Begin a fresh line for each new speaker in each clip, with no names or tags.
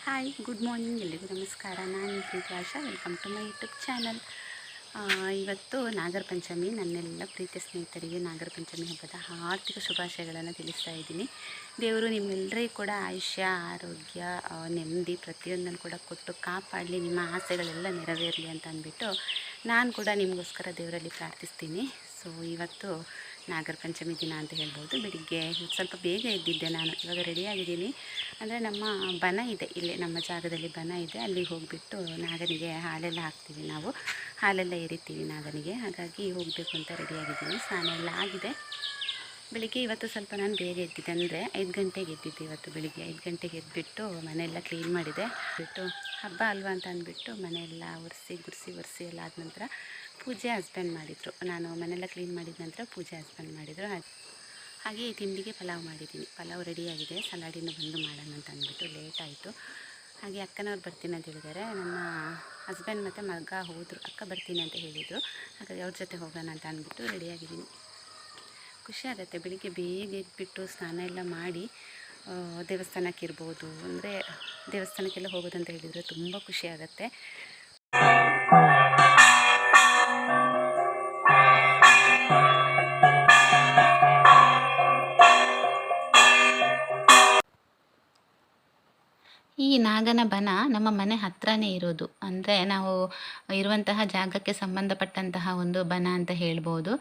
Hi good morning ಎಲ್ಲಿಗೂ ನಮಸ್ಕಾರ. ನಾನು Preethi Asha. Welcome to my YouTube channel. ಇವತ್ತು ನಾಗರ ಪಂಚಮಿ. ನನ್ನೆಲ್ಲ ಪ್ರೀತಿಯ ಸ್ನೇಹಿತರಿಗೆ ನಾಗರ ಪಂಚಮಿ ಹಬ್ಬದ ಆರ್ಥಿಕ ಶುಭಾಶಯಗಳನ್ನು ತಿಳಿಸ್ತಾ ಇದ್ದೀನಿ. ದೇವರು ನಿಮ್ಮೆಲ್ಲರಿಗೂ ಕೂಡ ಆಯುಷ್ಯ, ಆರೋಗ್ಯ, ನೆಮ್ಮದಿ ಪ್ರತಿಯೊಂದನ್ನು ಕೂಡ ಕೊಟ್ಟು ಕಾಪಾಡಲಿ, ನಿಮ್ಮ ಆಸೆಗಳೆಲ್ಲ ನೆರವೇರಲಿ ಅಂತ ಅಂದ್ಬಿಟ್ಟು ನಾನು ಕೂಡ ನಿಮಗೋಸ್ಕರ ದೇವರಲ್ಲಿ ಪ್ರಾರ್ಥಿಸ್ತೀನಿ. ಸೊ ಇವತ್ತು ನಾಗರ ಪಂಚಮಿ ದಿನ ಅಂತ ಹೇಳ್ಬೋದು. ಬೆಳಿಗ್ಗೆ ಸ್ವಲ್ಪ ಬೇಗ ಎದ್ದಿದ್ದೆ ನಾನು. ಇವಾಗ ರೆಡಿಯಾಗಿದ್ದೀನಿ. ಅಂದರೆ ನಮ್ಮ ಬನ ಇದೆ, ಇಲ್ಲೇ ನಮ್ಮ ಜಾಗದಲ್ಲಿ ಬನ ಇದೆ. ಅಲ್ಲಿಗೆ ಹೋಗಿಬಿಟ್ಟು ನಾಗನಿಗೆ ಹಾಲೆಲ್ಲ ಹಾಕ್ತೀವಿ ನಾವು, ಹಾಲೆಲ್ಲ ಎರಿತೀವಿ ನಾಗನಿಗೆ. ಹಾಗಾಗಿ ಹೋಗಬೇಕು ಅಂತ ರೆಡಿಯಾಗಿದ್ದೀನಿ. ಸ್ನಾನ ಎಲ್ಲ ಆಗಿದೆ. ಬೆಳಿಗ್ಗೆ ಇವತ್ತು ಸ್ವಲ್ಪ ನಾನು ಬೇಗ ಎದ್ದಿದ್ದೆ, ಅಂದರೆ 5 ಗಂಟೆಗೆ ಎದ್ದಿದ್ದೆ. ಇವತ್ತು ಬೆಳಿಗ್ಗೆ 5 ಗಂಟೆಗೆ ಎದ್ದುಬಿಟ್ಟು ಮನೆಯೆಲ್ಲ ಕ್ಲೀನ್ ಮಾಡಿದೆ. ಬಿಟ್ಟು ಹಬ್ಬ ಅಲ್ವಾ ಅಂತ ಅಂದ್ಬಿಟ್ಟು ಮನೆಯೆಲ್ಲ ಒರೆಸಿ ಎಲ್ಲ ಆದ ನಂತರ ಪೂಜೆ ಹಸ್ಬೆಂಡ್ ಮಾಡಿದರು. ನಾನು ಮನೆಯೆಲ್ಲ ಕ್ಲೀನ್ ಮಾಡಿದ ನಂತರ ಪೂಜೆ ಹಸ್ಬೆಂಡ್ ಮಾಡಿದರು. ಹಾಗೆ ತಿಂಡಿಗೆ ಪಲಾವ್ ಮಾಡಿದ್ದೀನಿ. ಪಲಾವ್ ರೆಡಿಯಾಗಿದೆ. ಸಲಾಡಿನ ಬಂದು ಮಾಡೋಣ ಅಂತ ಅಂದ್ಬಿಟ್ಟು ಲೇಟ್ ಆಯಿತು. ಹಾಗೆ ಅಕ್ಕನವ್ರು ಬರ್ತೀನಿ ಅಂತ ಹೇಳಿದ್ದಾರೆ. ನನ್ನ ಹಸ್ಬೆಂಡ್ ಮತ್ತು ಮಗ ಹೋದರು. ಅಕ್ಕ ಬರ್ತೀನಿ ಅಂತ ಹೇಳಿದರು. ಹಾಗಾಗಿ ಅವ್ರ ಜೊತೆ ಹೋಗೋಣ ಅಂತ ಅಂದ್ಬಿಟ್ಟು ರೆಡಿಯಾಗಿದ್ದೀನಿ. ಖುಷಿ ಆಗುತ್ತೆ ಬೆಳಿಗ್ಗೆ ಬೇಗ ಎದ್ಬಿಟ್ಟು ಸ್ನಾನ ಎಲ್ಲ ಮಾಡಿ ದೇವಸ್ಥಾನಕ್ಕೆ ಇರ್ಬೋದು, ಅಂದರೆ ದೇವಸ್ಥಾನಕ್ಕೆಲ್ಲ ಹೋಗೋದಂತ ಹೇಳಿದರೆ ತುಂಬ ಖುಷಿ ಆಗುತ್ತೆ. ಈ ನಾಗನ ಬನ ನಮ್ಮ ಮನೆ ಹತ್ರನೇ ಇರೋದು. ಅಂದರೆ ನಾವು ಇರುವಂತಹ ಜಾಗಕ್ಕೆ ಸಂಬಂಧಪಟ್ಟಂತಹ ಒಂದು ಬನ ಅಂತ ಹೇಳ್ಬೋದು.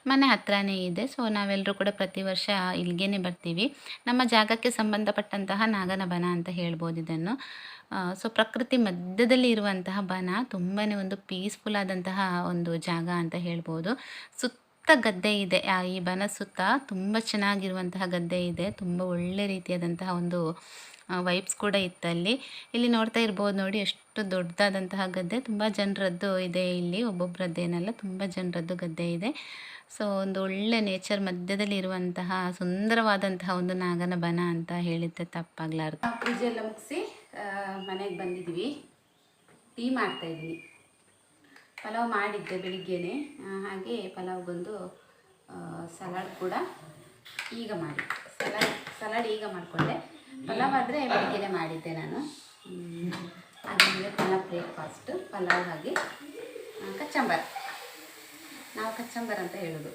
ಮನೆ ಹತ್ರನೇ ಇದೆ. ಸೊ ನಾವೆಲ್ಲರೂ ಕೂಡ ಪ್ರತಿ ವರ್ಷ ಇಲ್ಲಿಗೇ ಬರ್ತೀವಿ. ನಮ್ಮ ಜಾಗಕ್ಕೆ ಸಂಬಂಧಪಟ್ಟಂತಹ ನಾಗನ ಬನ ಅಂತ ಹೇಳ್ಬೋದು ಇದನ್ನು. ಸೊ ಪ್ರಕೃತಿ ಮಧ್ಯದಲ್ಲಿ ಇರುವಂತಹ ಬನ, ತುಂಬಾ ಒಂದು ಪೀಸ್ಫುಲ್ ಆದಂತಹ ಒಂದು ಜಾಗ ಅಂತ ಹೇಳ್ಬೋದು. ಸುತ್ತ ಗದ್ದೆ ಇದೆ. ಈ ಬನ ಸುತ್ತ ತುಂಬ ಚೆನ್ನಾಗಿರುವಂತಹ ಗದ್ದೆ ಇದೆ. ತುಂಬ ಒಳ್ಳೆ ರೀತಿಯಾದಂತಹ ಒಂದು ವೈಬ್ಸ್ ಕೂಡ ಇತ್ತಲ್ಲಿ. ಇಲ್ಲಿ ನೋಡ್ತಾ ಇರ್ಬೋದು ನೋಡಿ, ಎಷ್ಟು ದೊಡ್ಡದಾದಂತಹ ಗದ್ದೆ. ತುಂಬ ಜನರದ್ದು ಇದೆ ಇಲ್ಲಿ, ಒಬ್ಬೊಬ್ಬರದ್ದೇನಲ್ಲ, ತುಂಬ ಜನರದ್ದು ಗದ್ದೆ ಇದೆ. ಸೊ ಒಂದು ಒಳ್ಳೆ ನೇಚರ್ ಮಧ್ಯದಲ್ಲಿ ಇರುವಂತಹ ಸುಂದರವಾದಂತಹ ಒಂದು ನಾಗನ ಬನ ಅಂತ ಹೇಳಿದ್ದೆ ತಪ್ಪಾಗ್ಲಾರ್ದು. ಪೂಜೆ ಎಲ್ಲ ಮುಗಿಸಿ ಮನೆಗೆ ಬಂದಿದ್ದೀವಿ. ಟೀ ಮಾಡ್ತಾಯಿದ್ದೀನಿ. ಪಲಾವ್ ಮಾಡಿದ್ದೆ ಬೆಳಿಗ್ಗೆನೆ. ಹಾಗೆ ಪಲಾವ್ ಬಂದು ಸಲಾಡ್ ಕೂಡ ಈಗ ಮಾಡಿ ಸಲಾಡ್ ಈಗ ಮಾಡಿಕೊಂಡೆ. ಪಲಾವ್ ಆದರೆ ಬೆಳಿಗ್ಗೆನೆ ಮಾಡಿದ್ದೆ ನಾನು. ಅದಾದಮೇಲೆ ಪಲಾವ್ ಬ್ರೇಕ್ಫಾಸ್ಟ್, ಪಲಾವ್ ಹಾಗೆ ಕಚ್ಚಂಬರ್. ನಾವು ಕಚ್ಚಂಬರ್ ಅಂತ ಹೇಳೋದು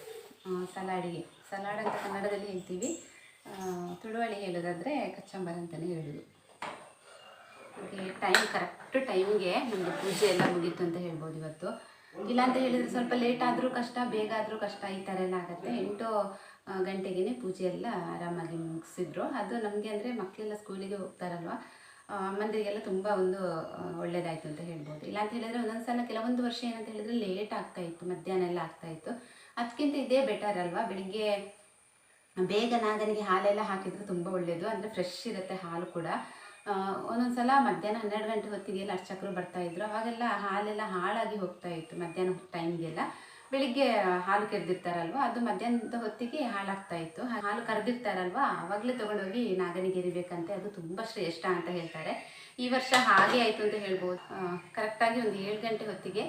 ಸಲಾಡಿಗೆ. ಸಲಾಡ್ ಅಂತ ಕನ್ನಡದಲ್ಲಿ ಹೇಳ್ತೀವಿ, ತುಳುವಳಿ ಹೇಳೋದಾದರೆ ಕಚ್ಚಂಬರ್ ಅಂತಲೇ ಹೇಳೋದು. ಹಾಗೆ ಕರೆಕ್ಟ್ ಟೈಮ್ಗೆ ನಮ್ಮದು ಪೂಜೆ ಎಲ್ಲ ಮುಗೀತು ಅಂತ ಹೇಳ್ಬೋದು ಇವತ್ತು. ಇಲ್ಲ ಅಂತ ಹೇಳಿದರೆ ಸ್ವಲ್ಪ ಲೇಟ್ ಆದರೂ ಕಷ್ಟ, ಬೇಗ ಆದರೂ ಕಷ್ಟ, ಈ ಥರ ಎಲ್ಲ ಆಗುತ್ತೆ. 8 ಗಂಟೆಗೆ ಪೂಜೆ ಎಲ್ಲ ಆರಾಮಾಗಿ ಮುಗಿಸಿದ್ರು. ಅದು ನಮಗೆ ಅಂದರೆ ಮಕ್ಕಳೆಲ್ಲ ಸ್ಕೂಲಿಗೆ ಹೋಗ್ತಾರಲ್ವ, ಅಮ್ಮಂದಿರಿಗೆಲ್ಲ ತುಂಬ ಒಂದು ಒಳ್ಳೆಯದಾಯಿತು ಅಂತ ಹೇಳ್ಬೋದು. ಇಲ್ಲ ಅಂತ ಹೇಳಿದರೆ ಒಂದೊಂದು ಸಲ ಕೆಲವೊಂದು ವರ್ಷ ಏನಂತ ಹೇಳಿದರೆ ಲೇಟ್ ಆಗ್ತಾಯಿತ್ತು, ಮಧ್ಯಾಹ್ನ ಎಲ್ಲ ಆಗ್ತಾಯಿತ್ತು. ಅದಕ್ಕಿಂತ ಇದೇ ಬೆಟರ್ ಅಲ್ವಾ. ಬೆಳಿಗ್ಗೆ ಬೇಗ ನಾಗನಿಗೆ ಹಾಲೆಲ್ಲ ಹಾಕಿದರೆ ತುಂಬ ಒಳ್ಳೆಯದು. ಅಂದರೆ ಫ್ರೆಶ್ ಇರುತ್ತೆ ಹಾಲು ಕೂಡ. ಒಂದೊಂದು ಸಲ ಮಧ್ಯಾಹ್ನ 12 ಗಂಟೆ ಹೊತ್ತಿಗೆಲ್ಲ ಅರ್ಚಕರು ಬರ್ತಾಯಿದ್ರು. ಅವಾಗೆಲ್ಲ ಹಾಲೆಲ್ಲ ಹಾಳಾಗಿ ಹೋಗ್ತಾಯಿತ್ತು ಮಧ್ಯಾಹ್ನ ಟೈಮ್ಗೆಲ್ಲ. ಬೆಳಿಗ್ಗೆ ಹಾಲು ಕರೆದಿರ್ತಾರಲ್ವ, ಅದು ಮಧ್ಯಾಹ್ನದ ಹೊತ್ತಿಗೆ ಹಾಳಾಗ್ತಾಯಿತ್ತು. ಹಾಲು ಕರೆದಿರ್ತಾರಲ್ವ, ಆವಾಗಲೇ ತೊಗೊಂಡೋಗಿ ನಾಗನಿಗೆ ಎರಿಬೇಕಂತೆ. ಅದು ತುಂಬ ಶ್ರೇಷ್ಠ ಅಂತ ಹೇಳ್ತಾರೆ. ಈ ವರ್ಷ ಹಾಗೆ ಆಯಿತು ಅಂತ ಹೇಳ್ಬೋದು. ಕರೆಕ್ಟಾಗಿ ಒಂದು 7 ಗಂಟೆ ಹೊತ್ತಿಗೆ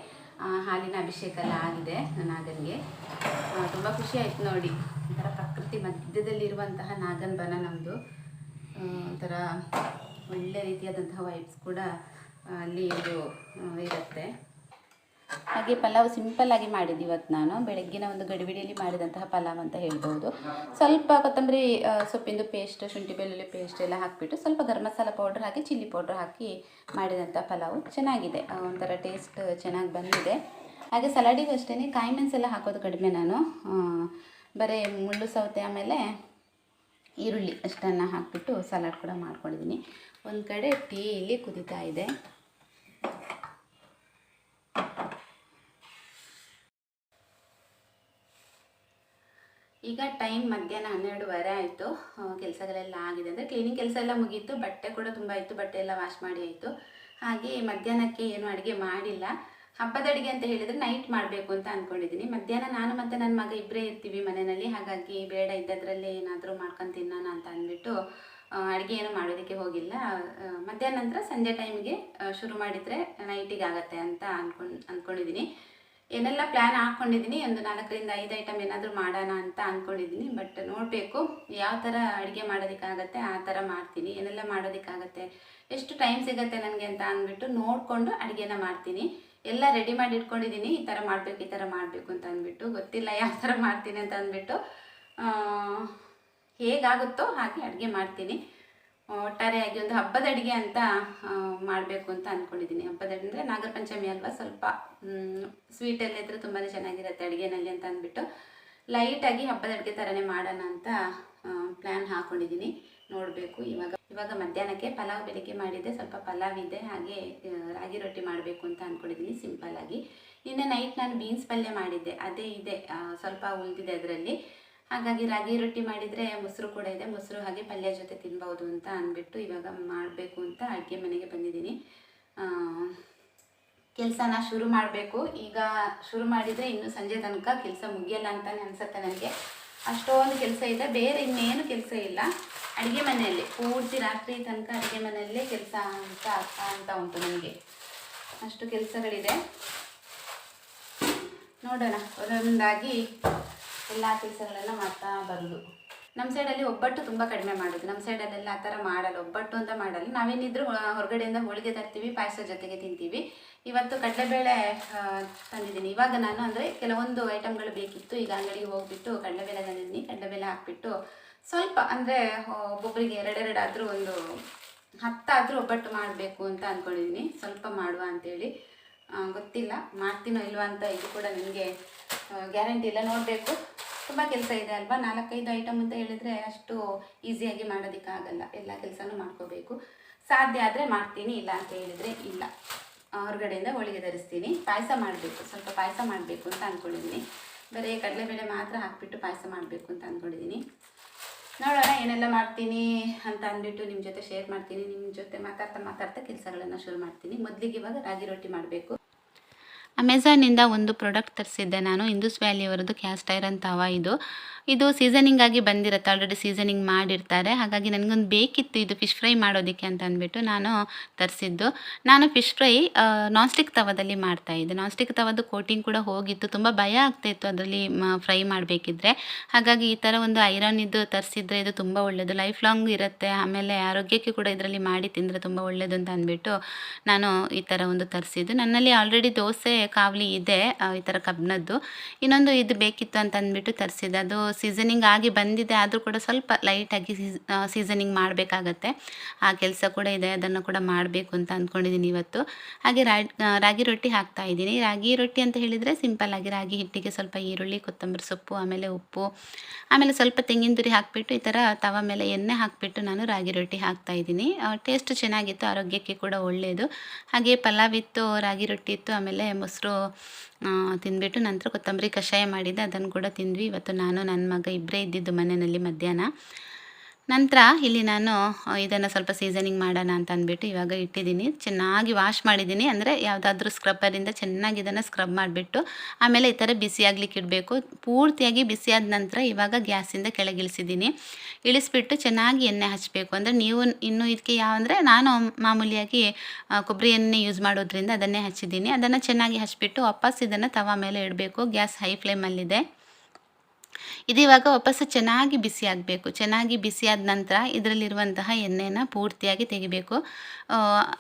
ಹಾಲಿನ ಅಭಿಷೇಕ ಎಲ್ಲ ಆಗಿದೆ ನಾಗನಿಗೆ. ತುಂಬ ಖುಷಿ ಆಯಿತು ನೋಡಿ. ಒಂಥರ ಪ್ರಕೃತಿ ಮಧ್ಯದಲ್ಲಿರುವಂತಹ ನಾಗನ ಬನ ನಮ್ಮದು. ಒಂಥರ ಒಳ್ಳೆ ರೀತಿಯಾದಂತಹ ವೈಬ್ಸ್ ಕೂಡ ಅಲ್ಲಿ ಇದು ಇರುತ್ತೆ. ಹಾಗೆ ಪಲಾವ್ ಸಿಂಪಲ್ಲಾಗಿ ಮಾಡಿದ್ದು ಇವತ್ತು ನಾನು. ಬೆಳಗ್ಗಿನ ಒಂದು ಗಡಿಬಿಡಿಯಲ್ಲಿ ಮಾಡಿದಂತಹ ಪಲಾವ್ ಅಂತ ಹೇಳ್ಬೋದು. ಸ್ವಲ್ಪ ಕೊತ್ತಂಬರಿ ಸೊಪ್ಪಿಂದು ಪೇಸ್ಟ್, ಶುಂಠಿ ಬೆಳ್ಳುಳ್ಳಿ ಪೇಸ್ಟ್ ಎಲ್ಲ ಹಾಕಿಬಿಟ್ಟು ಸ್ವಲ್ಪ ಗರಂ ಮಸಾಲ ಪೌಡ್ರ್ ಹಾಕಿ ಚಿಲ್ಲಿ ಪೌಡ್ರ್ ಹಾಕಿ ಮಾಡಿದಂಥ ಪಲಾವು ಚೆನ್ನಾಗಿದೆ. ಒಂಥರ ಟೇಸ್ಟ್ ಚೆನ್ನಾಗಿ ಬಂದಿದೆ. ಹಾಗೆ ಸಲಾಡಿಗೂ ಅಷ್ಟೇ ಕಾಯಿ ಮೆಣಸೆಲ್ಲ ಹಾಕೋದು ಕಡಿಮೆ ನಾನು. ಬರೀ ಮುಳ್ಳು ಸೌತೆ ಆಮೇಲೆ ಈರುಳ್ಳಿ ಅಷ್ಟನ್ನು ಹಾಕಿಬಿಟ್ಟು ಸಲಾಡ್ ಕೂಡ ಮಾಡ್ಕೊಂಡಿದ್ದೀನಿ. ಒಂದು ಕಡೆ ಟೀ ಇಲ್ಲಿ ಕುದೀತಾ ಇದೆ. ಈಗ ಟೈಮ್ ಮಧ್ಯಾಹ್ನ 12:15 ಆಯಿತು. ಕೆಲಸಗಳೆಲ್ಲ ಆಗಿದೆ, ಅಂದರೆ ಕ್ಲೀನಿಂಗ್ ಕೆಲಸ ಎಲ್ಲ ಮುಗೀತು. ಬಟ್ಟೆ ಕೂಡ ತುಂಬ ಇತ್ತು, ಬಟ್ಟೆ ಎಲ್ಲ ವಾಶ್ ಮಾಡಿ ಆಯಿತು. ಹಾಗೆ ಮಧ್ಯಾಹ್ನಕ್ಕೆ ಏನು ಅಡುಗೆ ಮಾಡಿಲ್ಲ. ಹಬ್ಬದ ಅಡುಗೆ ಅಂತ ಹೇಳಿದರೆ ನೈಟ್ ಮಾಡಬೇಕು ಅಂತ ಅಂದ್ಕೊಂಡಿದ್ದೀನಿ. ಮಧ್ಯಾಹ್ನ ನಾನು ಮತ್ತು ನನ್ನ ಮಗ ಇಬ್ಬರೇ ಇರ್ತೀವಿ ಮನೆಯಲ್ಲಿ. ಹಾಗಾಗಿ ಬೇಡ, ಇದ್ದದ್ರಲ್ಲೇ ಏನಾದರೂ ಮಾಡ್ಕೊಂಡು ತಿನ್ನೋಣ ಅಂತ ಅಂದ್ಬಿಟ್ಟು ಅಡುಗೆ ಏನು ಮಾಡೋದಕ್ಕೆ ಹೋಗಿಲ್ಲ. ಮಧ್ಯಾಹ್ನ ನಂತರ ಸಂಜೆ ಟೈಮಿಗೆ ಶುರು ಮಾಡಿದರೆ ನೈಟಿಗೆ ಆಗುತ್ತೆ ಅಂತ ಅಂದ್ಕೊಂಡಿದ್ದೀನಿ. ಏನೆಲ್ಲ ಪ್ಲ್ಯಾನ್ ಹಾಕ್ಕೊಂಡಿದ್ದೀನಿ, ಒಂದು 4ರಿಂದ 5 ಐಟಮ್ ಏನಾದರೂ ಮಾಡೋಣ ಅಂತ ಅಂದ್ಕೊಂಡಿದ್ದೀನಿ. ಬಟ್ ನೋಡಬೇಕು ಯಾವ ಥರ ಅಡುಗೆ ಮಾಡೋದಕ್ಕಾಗತ್ತೆ ಆ ಥರ ಮಾಡ್ತೀನಿ. ಏನೆಲ್ಲ ಮಾಡೋದಕ್ಕಾಗತ್ತೆ, ಎಷ್ಟು ಟೈಮ್ ಸಿಗುತ್ತೆ ನನಗೆ ಅಂತ ಅಂದ್ಬಿಟ್ಟು ನೋಡಿಕೊಂಡು ಅಡುಗೆನ ಮಾಡ್ತೀನಿ. ಎಲ್ಲ ರೆಡಿ ಮಾಡಿ ಇಟ್ಕೊಂಡಿದ್ದೀನಿ, ಈ ಥರ ಮಾಡಬೇಕು ಅಂತ ಅಂದ್ಬಿಟ್ಟು. ಗೊತ್ತಿಲ್ಲ ಯಾವ ಥರ ಮಾಡ್ತೀನಿ ಅಂತ ಅಂದ್ಬಿಟ್ಟು. ಹೇಗಾಗುತ್ತೋ ಹಾಗೆ ಅಡುಗೆ ಮಾಡ್ತೀನಿ. ಒಟ್ಟಾರೆಯಾಗಿ ಒಂದು ಹಬ್ಬದ ಅಡುಗೆ ಅಂತ ಮಾಡಬೇಕು ಅಂತ ಅಂದ್ಕೊಂಡಿದ್ದೀನಿ. ಹಬ್ಬದ ಅಂದರೆ ನಾಗರ ಪಂಚಮಿ ಅಲ್ವಾ, ಸ್ವಲ್ಪ ಸ್ವೀಟೆಲ್ಲ ಇದ್ದರೆ ತುಂಬಾ ಚೆನ್ನಾಗಿರುತ್ತೆ ಅಡುಗೆನಲ್ಲಿ ಅಂತ ಅಂದ್ಬಿಟ್ಟು ಲೈಟಾಗಿ ಹಬ್ಬದ ಅಡುಗೆ ಥರನೇ ಮಾಡೋಣ ಅಂತ ಪ್ಲ್ಯಾನ್ ಹಾಕ್ಕೊಂಡಿದ್ದೀನಿ. ನೋಡಬೇಕು. ಇವಾಗ ಮಧ್ಯಾಹ್ನಕ್ಕೆ ಪಲಾವ್ ಬೆಳಿಗ್ಗೆ ಮಾಡಿದ್ದೆ, ಸ್ವಲ್ಪ ಪಲಾವ್ ಇದೆ, ಹಾಗೆ ರಾಗಿ ರೊಟ್ಟಿ ಮಾಡಬೇಕು ಅಂತ ಅಂದ್ಕೊಂಡಿದ್ದೀನಿ ಸಿಂಪಲ್ಲಾಗಿ. ನಿನ್ನೆ ನೈಟ್ ನಾನು ಬೀನ್ಸ್ ಪಲ್ಯ ಮಾಡಿದ್ದೆ, ಅದೇ ಇದೆ, ಸ್ವಲ್ಪ ಉಳಿದಿದೆ ಅದರಲ್ಲಿ. ಹಾಗಾಗಿ ರಾಗಿ ರೊಟ್ಟಿ ಮಾಡಿದರೆ ಮೊಸರು ಕೂಡ ಇದೆ, ಮೊಸರು ಹಾಗೆ ಪಲ್ಯ ಜೊತೆ ತಿನ್ಬೋದು ಅಂತ ಅಂದ್ಬಿಟ್ಟು ಇವಾಗ ಮಾಡಬೇಕು ಅಂತ ಅಡುಗೆ ಮನೆಗೆ ಬಂದಿದ್ದೀನಿ. ಕೆಲಸನ ಶುರು ಮಾಡಬೇಕು. ಈಗ ಶುರು ಮಾಡಿದರೆ ಇನ್ನೂ ಸಂಜೆ ತನಕ ಕೆಲಸ ಮುಗಿಯಲ್ಲ ಅಂತಲೇ ಅನಿಸುತ್ತೆ ನನಗೆ. ಅಷ್ಟೊಂದು ಕೆಲಸ ಇದೆ, ಬೇರೆ ಇನ್ನೇನು ಕೆಲಸ ಇಲ್ಲ. ಅಡುಗೆ ಮನೆಯಲ್ಲಿ ಪೂರ್ತಿ ರಾತ್ರಿ ತನಕ ಅಡುಗೆ ಮನೆಯಲ್ಲೇ ಕೆಲಸ ಅಂತ ಉಂಟು ನನಗೆ. ಅಷ್ಟು ಕೆಲಸಗಳಿದೆ. ನೋಡೋಣ, ಒಂದೊಂದಾಗಿ ಎಲ್ಲ ಕೆಲಸಗಳೆಲ್ಲ ಮಾಡ್ತಾ ಬರೋದು. ನಮ್ಮ ಸೈಡಲ್ಲಿ ಒಬ್ಬಟ್ಟು ತುಂಬ ಕಡಿಮೆ ಮಾಡೋದು. ನಮ್ಮ ಸೈಡಲ್ಲೆಲ್ಲ ಆ ಥರ ಮಾಡಲ್ಲ, ಒಬ್ಬಟ್ಟು ಅಂತ ಮಾಡಲ್ಲ. ನಾವೇನಿದ್ರು ಹೊರಗಡೆಯಿಂದ ಹೋಳಿಗೆ ತರ್ತೀವಿ, ಪಾಯಸ ಜೊತೆಗೆ ತಿಂತೀವಿ. ಇವತ್ತು ಕಡಲೆಬೇಳೆ ತಂದಿದ್ದೀನಿ. ಇವಾಗ ನಾನು ಅಂದರೆ ಕೆಲವೊಂದು ಐಟಮ್ಗಳು ಬೇಕಿತ್ತು. ಈಗ ಅಂಗಡಿಗೆ ಹೋಗ್ಬಿಟ್ಟು ಕಡಲೆಬೇಳೆ ತಂದಿದ್ದೀನಿ. ಕಡಲೆಬೇಳೆ ಹಾಕ್ಬಿಟ್ಟು ಸ್ವಲ್ಪ ಅಂದರೆ ಒಬ್ಬೊಬ್ಬರಿಗೆ ಎರಡೆರಡಾದರೂ ಒಂದು 10 ಆದರೂ ಒಬ್ಬಟ್ಟು ಮಾಡಬೇಕು ಅಂತ ಅಂದ್ಕೊಂಡಿದ್ದೀನಿ. ಸ್ವಲ್ಪ ಮಾಡುವ ಅಂಥೇಳಿ. ಗೊತ್ತಿಲ್ಲ ಮಾಡ್ತೀನೋ ಇಲ್ವಾ ಅಂತ, ಇದು ಕೂಡ ನನಗೆ ಗ್ಯಾರಂಟಿ ಇಲ್ಲ, ನೋಡಬೇಕು. ತುಂಬ ಕೆಲಸ ಇದೆ ಅಲ್ವಾ, 4-5 ಐಟಮ್ ಅಂತ ಹೇಳಿದರೆ ಅಷ್ಟು ಈಸಿಯಾಗಿ ಮಾಡೋದಕ್ಕಾಗಲ್ಲ. ಎಲ್ಲ ಕೆಲಸನೂ ಮಾಡ್ಕೋಬೇಕು. ಸಾಧ್ಯ ಆದರೆ ಮಾಡ್ತೀನಿ, ಇಲ್ಲ ಅಂತ ಹೇಳಿದರೆ ಇಲ್ಲ. ಹೊರಗಡೆಯಿಂದ ಹೋಳಿಗೆ ತರಿಸ್ತೀನಿ. ಪಾಯಸ ಮಾಡಬೇಕು, ಸ್ವಲ್ಪ ಪಾಯಸ ಮಾಡಬೇಕು ಅಂತ ಅಂದ್ಕೊಂಡಿದ್ದೀನಿ. ಬರೀ ಕಡಲೆಬೇಳೆ ಮಾತ್ರ ಹಾಕಿಬಿಟ್ಟು ಪಾಯಸ ಮಾಡಬೇಕು ಅಂತ ಅಂದ್ಕೊಂಡಿದ್ದೀನಿ. ನೋಡೋಣ ಏನೆಲ್ಲ ಮಾಡ್ತೀನಿ ಅಂತ ಅಂದ್ಬಿಟ್ಟು ನಿಮ್ಮ ಜೊತೆ ಶೇರ್ ಮಾಡ್ತೀನಿ. ನಿಮ್ಮ ಜೊತೆ ಮಾತಾಡ್ತಾ ಕೆಲಸಗಳನ್ನು ಶುರು ಮಾಡ್ತೀನಿ. ಮೊದಲಿಗೆ ಇವಾಗ ರಾಗಿ ರೊಟ್ಟಿ ಮಾಡಬೇಕು. ಅಮೆಝಾನಿಂದ ಒಂದು ಪ್ರಾಡಕ್ಟ್ ತರಿಸಿದ್ದೆ ನಾನು, ಇಂದೂಸ್ ವ್ಯಾಲಿ ಅವರದ್ದು ಕ್ಯಾಸ್ಟ್ ಐರನ್ ತವ. ಇದು ಸೀಸನಿಂಗ್ ಆಗಿ ಬಂದಿರುತ್ತೆ, ಆಲ್ರೆಡಿ ಸೀಸನಿಂಗ್ ಮಾಡಿರ್ತಾರೆ. ಹಾಗಾಗಿ ನನಗೊಂದು ಬೇಕಿತ್ತು ಇದು ಫಿಶ್ ಫ್ರೈ ಮಾಡೋದಕ್ಕೆ ಅಂತ ಅಂದ್ಬಿಟ್ಟು ನಾನು ತರಿಸಿದ್ದು. ನಾನು ಫಿಶ್ ಫ್ರೈ ನಾನ್ ಸ್ಟಿಕ್ ತವದಲ್ಲಿ ಮಾಡ್ತಾಯಿದ್ದೆ. ನಾನ್ ಸ್ಟಿಕ್ ತವದ್ದು ಕೋಟಿಂಗ್ ಕೂಡ ಹೋಗಿತ್ತು, ತುಂಬ ಭಯ ಆಗ್ತಾಯಿತ್ತು ಅದರಲ್ಲಿ ಫ್ರೈ ಮಾಡಬೇಕಿದ್ರೆ. ಹಾಗಾಗಿ ಈ ಥರ ಒಂದು ಐರನ್ ಇದು ತರಿಸಿದ್ರೆ ಇದು ತುಂಬ ಒಳ್ಳೆಯದು, ಲೈಫ್ ಲಾಂಗ್ ಇರುತ್ತೆ. ಆಮೇಲೆ ಆರೋಗ್ಯಕ್ಕೆ ಕೂಡ ಇದರಲ್ಲಿ ಮಾಡಿ ತಿಂದರೆ ತುಂಬ ಒಳ್ಳೆಯದು ಅಂತ ಅಂದ್ಬಿಟ್ಟು ನಾನು ಈ ಥರ ಒಂದು ತರಿಸಿದ್ದು. ನನ್ನಲ್ಲಿ ಆಲ್ರೆಡಿ ದೋಸೆ ಕಾವಲಿ ಇದೆ, ಈ ಥರ ಕಬ್ಬಿಣದ್ದು. ಇನ್ನೊಂದು ಇದು ಬೇಕಿತ್ತು ಅಂತ ಅಂದ್ಬಿಟ್ಟು ತರಿಸಿದೆ. ಅದು ಸೀಸನಿಂಗ್ ಆಗಿ ಬಂದಿದೆ, ಆದರೂ ಕೂಡ ಸ್ವಲ್ಪ ಲೈಟಾಗಿ ಸೀಸನಿಂಗ್ ಮಾಡಬೇಕಾಗತ್ತೆ. ಆ ಕೆಲಸ ಕೂಡ ಇದೆ, ಅದನ್ನು ಕೂಡ ಮಾಡಬೇಕು ಅಂತ ಅಂದ್ಕೊಂಡಿದ್ದೀನಿ ಇವತ್ತು. ಹಾಗೆ ರಾಗಿ ರೊಟ್ಟಿ ಹಾಕ್ತಾ ಇದ್ದೀನಿ. ರಾಗಿ ರೊಟ್ಟಿ ಅಂತ ಹೇಳಿದರೆ ಸಿಂಪಲ್ಲಾಗಿ ರಾಗಿ ಹಿಟ್ಟಿಗೆ ಸ್ವಲ್ಪ ಈರುಳ್ಳಿ, ಕೊತ್ತಂಬರಿ ಸೊಪ್ಪು, ಆಮೇಲೆ ಉಪ್ಪು, ಆಮೇಲೆ ಸ್ವಲ್ಪ ತೆಂಗಿನ ತುರಿ ಹಾಕಿಬಿಟ್ಟು ಈ ಥರ ತವ ಮೇಲೆ ಎಣ್ಣೆ ಹಾಕಿಬಿಟ್ಟು ನಾನು ರಾಗಿ ರೊಟ್ಟಿ ಹಾಕ್ತಾ ಇದ್ದೀನಿ. ಟೇಸ್ಟ್ ಚೆನ್ನಾಗಿತ್ತು, ಆರೋಗ್ಯಕ್ಕೆ ಕೂಡ ಒಳ್ಳೆಯದು. ಹಾಗೆ ಪಲಾವ್ ಇತ್ತು, ರಾಗಿ ರೊಟ್ಟಿ ಇತ್ತು, ಆಮೇಲೆ ಮೊಸರು ತಿಂದ್ಬಿಟ್ಟು ನಂತರ ಕೊತ್ತಂಬರಿ ಕಷಾಯ ಮಾಡಿದ್ದೆ, ಅದನ್ನು ಕೂಡ ತಿಂದ್ವಿ. ಇವತ್ತು ನಾನು ನನ್ನ ಮಗ ಇಬ್ಬರೇ ಇದ್ದಿದ್ದು ಮನೆಯಲ್ಲಿ ಮಧ್ಯಾಹ್ನ. ನಂತರ ಇಲ್ಲಿ ನಾನು ಇದನ್ನು ಸ್ವಲ್ಪ ಸೀಸನಿಂಗ್ ಮಾಡೋಣ ಅಂತ ಅಂದ್ಬಿಟ್ಟು ಇವಾಗ ಇಟ್ಟಿದ್ದೀನಿ. ಚೆನ್ನಾಗಿ ವಾಶ್ ಮಾಡಿದ್ದೀನಿ, ಅಂದರೆ ಯಾವುದಾದ್ರೂ ಸ್ಕ್ರಬ್ಬರಿಂದ ಚೆನ್ನಾಗಿ ಇದನ್ನು ಸ್ಕ್ರಬ್ ಮಾಡಿಬಿಟ್ಟು ಆಮೇಲೆ ಈ ಥರ ಬಿಸಿ ಆಗ್ಲಿಕ್ಕೆ ಇಡಬೇಕು. ಪೂರ್ತಿಯಾಗಿ ಬಿಸಿಯಾದ ನಂತರ ಇವಾಗ ಗ್ಯಾಸಿಂದ ಕೆಳಗಿಳಿಸಿದ್ದೀನಿ. ಇಳಿಸ್ಬಿಟ್ಟು ಚೆನ್ನಾಗಿ ಎಣ್ಣೆ ಹಚ್ಚಬೇಕು. ಅಂದರೆ ನೀವು ಇನ್ನೂ ಇದಕ್ಕೆ ಅಂದರೆ ನಾನು ಮಾಮೂಲಿಯಾಗಿ ಕೊಬ್ಬರಿ ಎಣ್ಣೆ ಯೂಸ್ ಮಾಡೋದ್ರಿಂದ ಅದನ್ನೇ ಹಚ್ಚಿದ್ದೀನಿ. ಅದನ್ನು ಚೆನ್ನಾಗಿ ಹಚ್ಚಿಬಿಟ್ಟು ವಾಪಸ್ ಇದನ್ನು ತವ ಮೇಲೆ ಇಡಬೇಕು. ಗ್ಯಾಸ್ ಹೈ ಫ್ಲೇಮಲ್ಲಿದೆ. ಇದು ಇವಾಗ ವಾಪಸ್ಸು ಚೆನ್ನಾಗಿ ಬಿಸಿ ಆಗಬೇಕು. ಚೆನ್ನಾಗಿ ಬಿಸಿಯಾದ ನಂತರ ಇದರಲ್ಲಿರುವಂತಹ ಎಣ್ಣೆನ ಪೂರ್ತಿಯಾಗಿ ತೆಗಿಬೇಕು.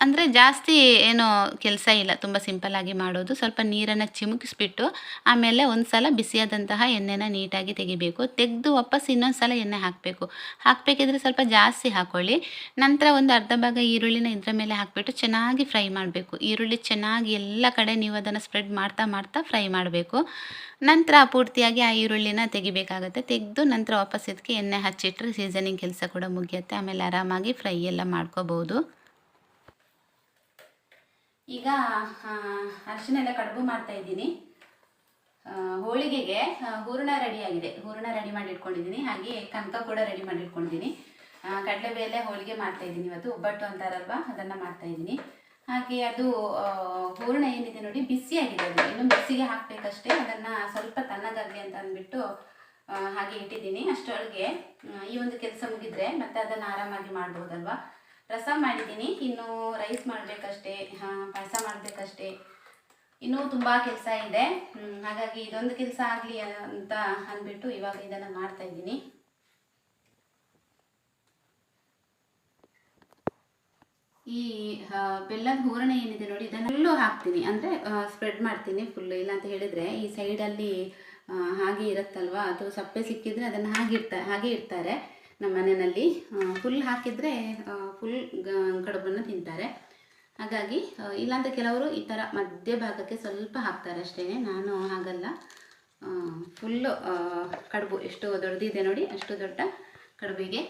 ಅಂದರೆ ಜಾಸ್ತಿ ಏನೋ ಕೆಲಸ ಇಲ್ಲ, ತುಂಬ ಸಿಂಪಲ್ಲಾಗಿ ಮಾಡೋದು. ಸ್ವಲ್ಪ ನೀರನ್ನು ಚಿಮುಕಿಸ್ಬಿಟ್ಟು ಆಮೇಲೆ ಒಂದು ಸಲ ಬಿಸಿಯಾದಂತಹ ಎಣ್ಣೆನ ನೀಟಾಗಿ ತೆಗಿಬೇಕು. ತೆಗೆದು ವಾಪಸ್ ಇನ್ನೊಂದು ಸಲ ಎಣ್ಣೆ ಹಾಕಬೇಕಿದ್ರೆ ಸ್ವಲ್ಪ ಜಾಸ್ತಿ ಹಾಕ್ಕೊಳ್ಳಿ. ನಂತರ ಒಂದು ಅರ್ಧ ಭಾಗ ಈರುಳ್ಳಿನ ಇದರ ಮೇಲೆ ಹಾಕಿಬಿಟ್ಟು ಚೆನ್ನಾಗಿ ಫ್ರೈ ಮಾಡಬೇಕು. ಈರುಳ್ಳಿ ಚೆನ್ನಾಗಿ ಎಲ್ಲ ಕಡೆ ನೀವು ಅದನ್ನು ಸ್ಪ್ರೆಡ್ ಮಾಡ್ತಾ ಫ್ರೈ ಮಾಡಬೇಕು. ನಂತರ ಪೂರ್ತಿಯಾಗಿ ಆ ಈರುಳ್ಳಿನ ತೆಗಿಬೇಕಾಗತ್ತೆ. ತೆಗೆದು ನಂತರ ವಾಪಸ್ ಇದಕ್ಕೆ ಎಣ್ಣೆ ಹಚ್ಚಿಟ್ರೆ ಸೀಸನಿಂಗ್ ಕೆಲಸ ಕೂಡ ಮುಗಿಯುತ್ತೆ. ಆಮೇಲೆ ಆರಾಮಾಗಿ ಫ್ರೈ ಎಲ್ಲ ಮಾಡ್ಕೋಬೋದು. ಈಗ ಅರಿಶಿನ ಎಲ್ಲ ಕಡುಬು ಮಾಡ್ತಾ ಇದ್ದೀನಿ. ಹೋಳಿಗೆಗೆ ಹೂರಣ ರೆಡಿಯಾಗಿದೆ, ಹೂರಣ ರೆಡಿ ಮಾಡಿ ಇಟ್ಕೊಂಡಿದ್ದೀನಿ. ಹಾಗೆ ಕನಕ ಕೂಡ ರೆಡಿ ಮಾಡಿ ಇಟ್ಕೊಂಡಿದ್ದೀನಿ. ಕಡಲೆಬೇಳೆ ಹೋಳಿಗೆ ಮಾಡ್ತಾ ಇದ್ದೀನಿ. ಇವತ್ತು ಒಬ್ಬಟ್ಟು ಅಂತಾರಲ್ವ, ಅದನ್ನು ಮಾಡ್ತಾ ಇದ್ದೀನಿ. ಹಾಗೆ ಅದು ಹೂರಣ ಏನಿದೆ ನೋಡಿ, ಬಿಸಿಯಾಗಿದೆ. ಅದು ಇನ್ನು ಮಿಕ್ಸಿಗೆ ಹಾಕಬೇಕಷ್ಟೇ. ಅದನ್ನು ಸ್ವಲ್ಪ ತಣ್ಣಗಾಗಲಿ ಅಂತ ಅಂದ್ಬಿಟ್ಟು ಹಾಗೆ ಇಟ್ಟಿದ್ದೀನಿ. ಅಷ್ಟರೊಳಗೆ ಈ ಒಂದು ಕೆಲಸ ಮುಗಿದ್ರೆ ಮತ್ತೆ ಅದನ್ನು ಆರಾಮಾಗಿ ಮಾಡ್ಬೋದಲ್ವ. ರಸ ಮಾಡಿದ್ದೀನಿ, ಇನ್ನು ರೈಸ್ ಮಾಡಬೇಕಷ್ಟೇ, ಪಾಯಸ ಮಾಡಬೇಕಷ್ಟೇ. ಇನ್ನೂ ತುಂಬ ಕೆಲಸ ಇದೆ. ಹಾಗಾಗಿ ಇದೊಂದು ಕೆಲಸ ಆಗಲಿ ಅಂತ ಅಂದ್ಬಿಟ್ಟು ಇವಾಗ ಇದನ್ನು ಮಾಡ್ತಾ ಇದ್ದೀನಿ. ಈ ಬೆಲ್ಲದ ಹೂರಣ ಏನಿದೆ ನೋಡಿ, ಇದನ್ನೆಲ್ಲೂ ಹಾಕ್ತೀನಿ, ಅಂದರೆ ಸ್ಪ್ರೆಡ್ ಮಾಡ್ತೀನಿ ಫುಲ್. ಇಲ್ಲ ಅಂತ ಹೇಳಿದರೆ ಈ ಸೈಡಲ್ಲಿ ಹಾಗೆ ಇರುತ್ತಲ್ವ, ಅದು ಸಪ್ಪೆ ಸಿಕ್ಕಿದರೆ ಅದನ್ನು ಹಾಗೆ ಇಡ್ತಾರೆ ನಮ್ಮ ಮನೆಯಲ್ಲಿ. ಫುಲ್ ಹಾಕಿದರೆ ಫುಲ್ ಕಡುಬನ್ನು ತಿಂತಾರೆ. ಹಾಗಾಗಿ ಇಲ್ಲಾಂತ ಕೆಲವರು ಈ ಥರ ಮಧ್ಯಭಾಗಕ್ಕೆ ಸ್ವಲ್ಪ ಹಾಕ್ತಾರೆ ಅಷ್ಟೇ. ನಾನು ಹಾಗಲ್ಲ, ಫುಲ್ಲು ಕಡುಬು ಎಷ್ಟು ದೊಡ್ಡದಿದೆ ನೋಡಿ, ಅಷ್ಟು ದೊಡ್ಡ ಕಡುಬಿಗೆ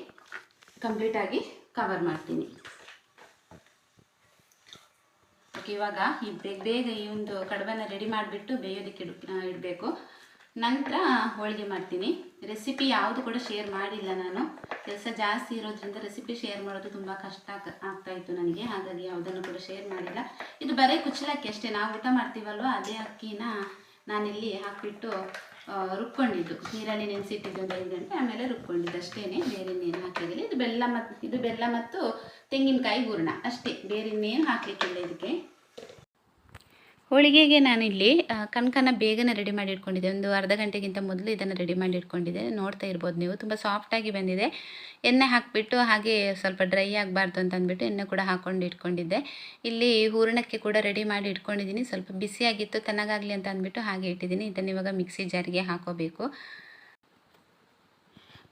ಕಂಪ್ಲೀಟಾಗಿ ಕವರ್ ಮಾಡ್ತೀನಿ. ಓಕೆ, ಇವಾಗ ಈ ಬೇಗ ಈ ಒಂದು ಕಡುಬನ್ನು ರೆಡಿ ಮಾಡಿಬಿಟ್ಟು ಬೇಯೋದಕ್ಕೆ ಇಡಬೇಕು. ನಂತರ ಹೋಳಿಗೆ ಮಾಡ್ತೀನಿ. ರೆಸಿಪಿ ಯಾವುದು ಕೂಡ ಶೇರ್ ಮಾಡಿಲ್ಲ ನಾನು, ಕೆಲಸ ಜಾಸ್ತಿ ಇರೋದ್ರಿಂದ ರೆಸಿಪಿ ಶೇರ್ ಮಾಡೋದು ತುಂಬ ಕಷ್ಟ ಆಗ್ತಾಯಿತ್ತು ನನಗೆ. ಹಾಗಾಗಿ ಯಾವುದನ್ನು ಕೂಡ ಶೇರ್ ಮಾಡಿಲ್ಲ. ಇದು ಬರೀ ಕುಚ್ಚಲಕ್ಕಿ ಅಷ್ಟೇ, ನಾವು ಊಟ ಮಾಡ್ತೀವಲ್ವ ಅದೇ ಅಕ್ಕಿನ ನಾನಿಲ್ಲಿ ಹಾಕಿಬಿಟ್ಟು ರುಬ್ಕೊಂಡಿದ್ದು, ನೀರಲ್ಲಿ ನೆನೆಸಿಟ್ಟಿದ್ದು ಒಂದು 5 ಗಂಟೆ, ಆಮೇಲೆ ರುಬ್ಕೊಂಡಿದ್ದು ಅಷ್ಟೇ, ಬೇರೆ ಇನ್ನೇನು ಹಾಕಿರಲಿಲ್ಲ. ಇದು ಬೆಲ್ಲ ಮತ್ತು ತೆಂಗಿನಕಾಯಿ ಹೂರಣ ಅಷ್ಟೇ, ಬೇರೆ ಇನ್ನೇನು ಹಾಕಲಿಕ್ಕಿಲ್ಲ ಇದಕ್ಕೆ. ಹೋಳಿಗೆಗೆ ನಾನಿಲ್ಲಿ ಕನಕನ ಬೇಗನೆ ರೆಡಿ ಮಾಡಿ ಇಟ್ಕೊಂಡಿದ್ದೆ. ಒಂದು ಅರ್ಧ ಗಂಟೆಗಿಂತ ಮೊದಲು ಇದನ್ನು ರೆಡಿ ಮಾಡಿ ಇಟ್ಕೊಂಡಿದ್ದೆ. ನೋಡ್ತಾ ಇರ್ಬೋದು ನೀವು, ತುಂಬ ಸಾಫ್ಟಾಗಿ ಬಂದಿದೆ. ಎಣ್ಣೆ ಹಾಕಿಬಿಟ್ಟು ಹಾಗೆ ಸ್ವಲ್ಪ ಡ್ರೈ ಆಗಬಾರ್ದು ಅಂತ ಅಂದ್ಬಿಟ್ಟು ಎಣ್ಣೆ ಕೂಡ ಹಾಕ್ಕೊಂಡು ಇಟ್ಕೊಂಡಿದ್ದೆ. ಇಲ್ಲಿ ಹೂರಣಕ್ಕೆ ಕೂಡ ರೆಡಿ ಮಾಡಿ ಇಟ್ಕೊಂಡಿದ್ದೀನಿ. ಸ್ವಲ್ಪ ಬಿಸಿಯಾಗಿತ್ತು, ತಣ್ಣಗಾಗಲಿ ಅಂತ ಅಂದ್ಬಿಟ್ಟು ಹಾಗೆ ಇಟ್ಟಿದ್ದೀನಿ. ಇದನ್ನು ಇವಾಗ ಮಿಕ್ಸಿ ಜಾರಿಗೆ ಹಾಕೋಬೇಕು.